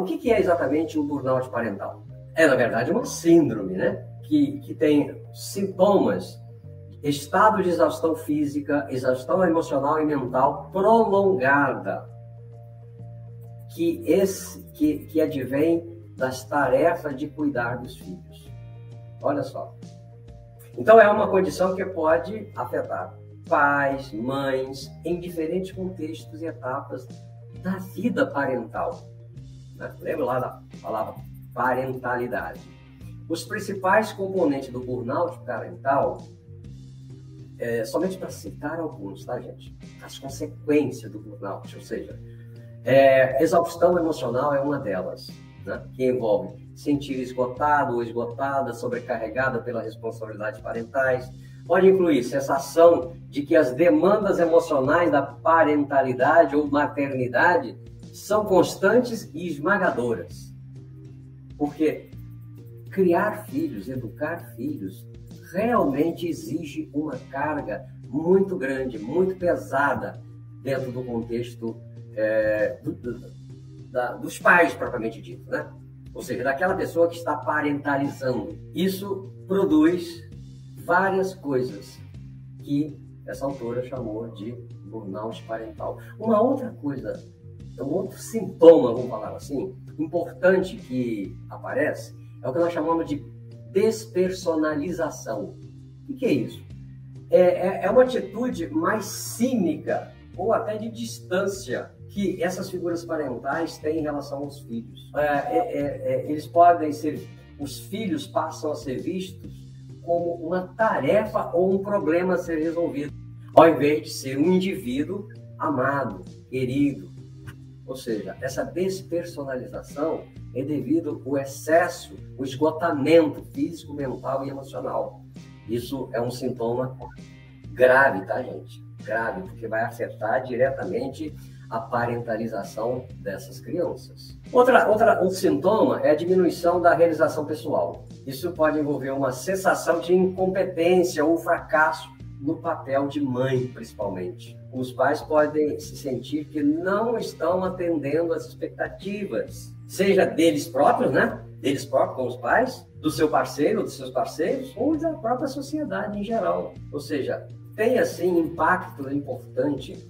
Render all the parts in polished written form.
O que é exatamente o burnout parental? É, na verdade, uma síndrome, né? Que tem sintomas, estado de exaustão física, exaustão emocional e mental prolongada, que advém das tarefas de cuidar dos filhos. Olha só. Então, é uma condição que pode afetar pais, mães, em diferentes contextos e etapas da vida parental. Lembra lá da palavra parentalidade. Os principais componentes do burnout parental, somente para citar alguns, tá, gente? As consequências do burnout, ou seja, exaustão emocional é uma delas, né? Que envolve sentir esgotado ou esgotada, sobrecarregada pelas responsabilidades parentais. Pode incluir sensação de que as demandas emocionais da parentalidade ou maternidade são constantes e esmagadoras. Porque criar filhos, educar filhos, realmente exige uma carga muito grande, muito pesada dentro do contexto dos pais, propriamente dito, né? Ou seja, daquela pessoa que está parentalizando. Isso produz várias coisas que essa autora chamou de burnout parental. Uma outra coisa, um outro sintoma, vamos falar assim, importante que aparece, é o que nós chamamos de despersonalização. O que é isso? É uma atitude mais cínica ou até de distância que essas figuras parentais têm em relação aos filhos. Eles podem ser, os filhos passam a ser vistos como uma tarefa ou um problema a ser resolvido, ao invés de ser um indivíduo amado, querido. Ou seja, essa despersonalização é devido ao excesso, o esgotamento físico, mental e emocional. Isso é um sintoma grave, tá, gente? Grave, porque vai afetar diretamente a parentalização dessas crianças. Um sintoma é a diminuição da realização pessoal. Isso pode envolver uma sensação de incompetência ou fracasso no papel de mãe, principalmente. Os pais podem se sentir que não estão atendendo às expectativas, seja deles próprios, né? Deles próprios com os pais, do seu parceiro, dos seus parceiros, ou da própria sociedade em geral. Ou seja, tem, assim, impacto importante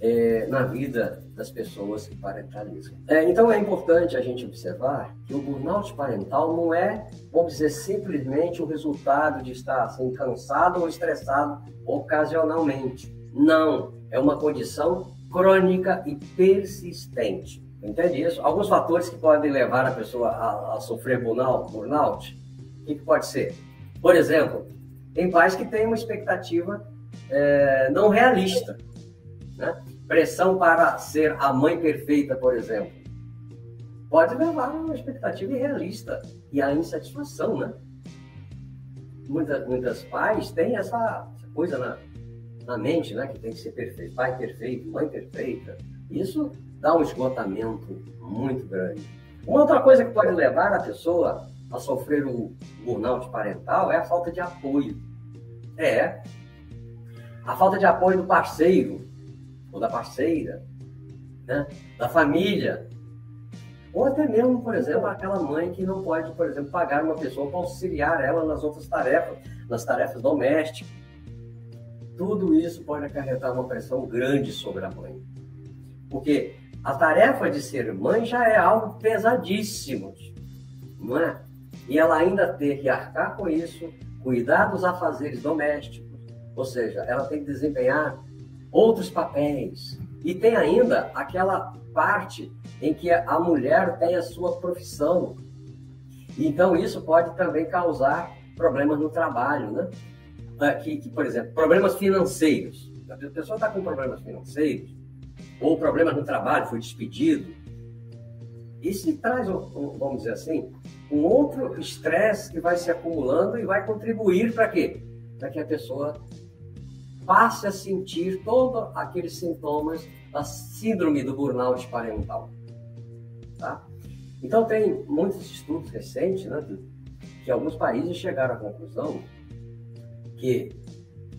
na vida das pessoas que parentalizam. Então, é importante a gente observar que o burnout parental não é, vamos dizer, simplesmente o resultado de estar assim, cansado ou estressado ocasionalmente. Não, é uma condição crônica e persistente. Entende isso? Alguns fatores que podem levar a pessoa a sofrer burnout, o que pode ser? Por exemplo, tem pais que têm uma expectativa não realista, né? Pressão para ser a mãe perfeita, por exemplo, pode levar a uma expectativa irrealista e a insatisfação, né? Muitas pais têm essa coisa na mente, né? Que tem que ser perfeito, pai perfeito, mãe perfeita. Isso dá um esgotamento muito grande. Uma outra coisa que pode levar a pessoa a sofrer o burnout parental é a falta de apoio. A falta de apoio do parceiro ou da parceira, né? Da família. Ou até mesmo, por exemplo, aquela mãe que não pode, por exemplo, pagar uma pessoa para auxiliar ela nas outras tarefas, nas tarefas domésticas. Tudo isso pode acarretar uma pressão grande sobre a mãe. Porque a tarefa de ser mãe já é algo pesadíssimo, não é? E ela ainda ter que arcar com isso, cuidar dos afazeres domésticos, ou seja, ela tem que desempenhar outros papéis. E tem ainda aquela parte em que a mulher tem a sua profissão. Então, isso pode também causar problemas no trabalho, né? Por exemplo, problemas financeiros. A pessoa está com problemas financeiros, ou problemas no trabalho, foi despedido. Isso traz, vamos dizer assim, um outro estresse que vai se acumulando e vai contribuir para quê? Para que a pessoa passe a sentir todos aqueles sintomas da síndrome do burnout parental. Tá? Então, tem muitos estudos recentes, né, que alguns países chegaram à conclusão que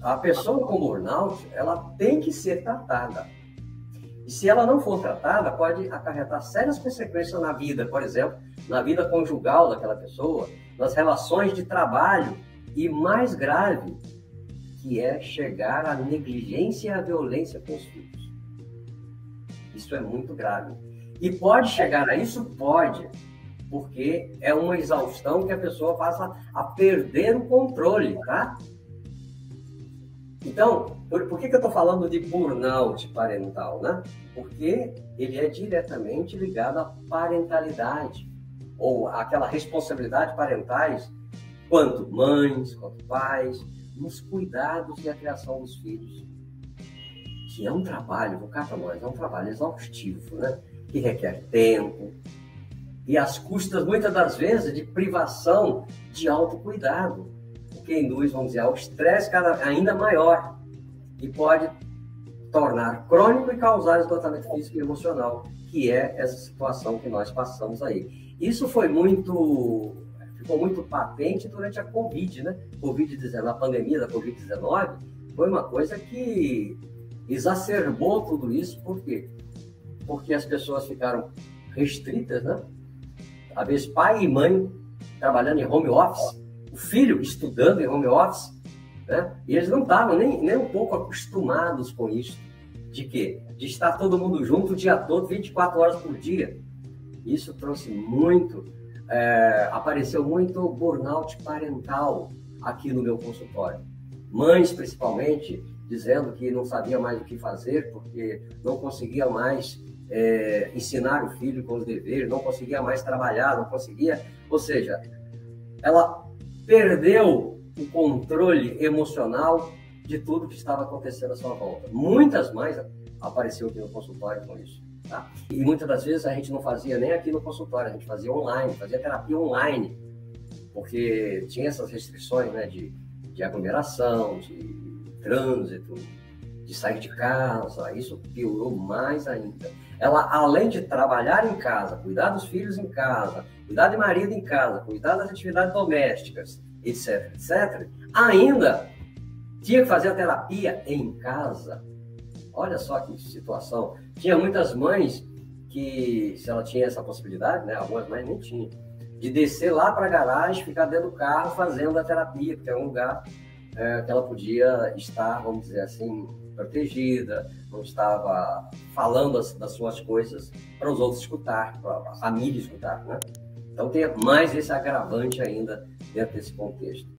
a pessoa com burnout, ela tem que ser tratada. E se ela não for tratada, pode acarretar sérias consequências na vida, por exemplo, na vida conjugal daquela pessoa, nas relações de trabalho e, mais grave, que é chegar à negligência e à violência com os filhos. Isso é muito grave. E pode chegar a isso? Pode, porque é uma exaustão que a pessoa passa a perder o controle, tá? Então, por que eu estou falando de burnout parental, né? Porque ele é diretamente ligado à parentalidade, ou àquela responsabilidade parentais, quanto mães, quanto pais, nos cuidados e a criação dos filhos. Que é um trabalho, vou cá para nós, é um trabalho exaustivo, né? Que requer tempo, e às custas, muitas das vezes, de privação de autocuidado, o que induz, vamos dizer, ao estresse ainda maior, e pode tornar crônico e causar esgotamento físico e emocional, que é essa situação que nós passamos aí. Isso ficou muito patente durante a Covid, né? A pandemia da Covid-19 foi uma coisa que exacerbou tudo isso. Por quê? Porque as pessoas ficaram restritas, né? Às vezes pai e mãe trabalhando em home office, o filho estudando em home office, né? E eles não estavam nem um pouco acostumados com isso. De quê? De estar todo mundo junto o dia todo, 24 horas por dia. Isso trouxe muito, apareceu muito burnout parental aqui no meu consultório. Mães, principalmente, dizendo que não sabia mais o que fazer, porque não conseguia mais ensinar o filho com os deveres, não conseguia mais trabalhar, não conseguia... Ou seja, ela perdeu o controle emocional de tudo que estava acontecendo à sua volta. Muitas mães apareceram aqui no consultório com isso. Tá? E muitas das vezes a gente não fazia nem aqui no consultório, a gente fazia online, fazia terapia online, porque tinha essas restrições, né, de aglomeração, de trânsito, de sair de casa. Isso piorou mais ainda. Ela, além de trabalhar em casa, cuidar dos filhos em casa, cuidar de marido em casa, cuidar das atividades domésticas, etc, etc, ainda tinha que fazer a terapia em casa. Olha só que situação. Tinha muitas mães que, se ela tinha essa possibilidade, né, algumas mães nem tinham, de descer lá para a garagem, ficar dentro do carro fazendo a terapia, porque é um lugar que ela podia estar, vamos dizer assim, protegida, não estava falando das suas coisas para os outros escutar, para a família escutar, né? Então tem mais esse agravante ainda dentro desse contexto.